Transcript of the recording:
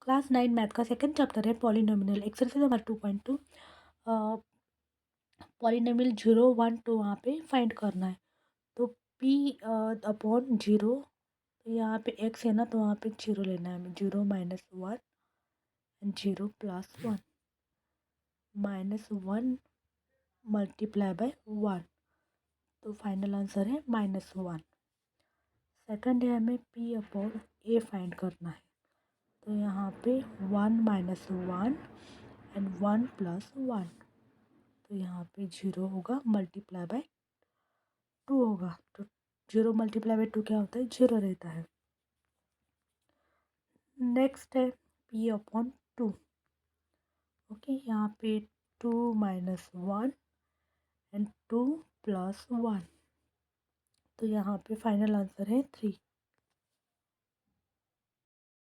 Class 9 math का second chapter है polynomial exercise number 2.2 polynomial 0 1 2 वहाँ पे फाइंड करना है। तो p अपॉन 0, तो यहाँ पे x है ना, तो वहाँ पे 0 लेना है हमें। 0 minus 1 and 0 plus 1 minus 1 multiply by 1, तो फाइनल आंसर है -1। सेकंड है हमें p अपॉन a फाइंड करना है। तो यहाँ पे 1 माइनस 1 एंड 1 प्लस 1, तो यहाँ पे 0 होगा मल्टीप्लाई बाय 2 होगा। तो 0 मल्टीप्लाई बाय 2 क्या होता है? 0 रहता है। नेक्स्ट है p अपॉन 2। ओके, यहाँ पे 2 माइनस 1 एंड 2 प्लस 1, तो यहाँ पे फाइनल आंसर है 3।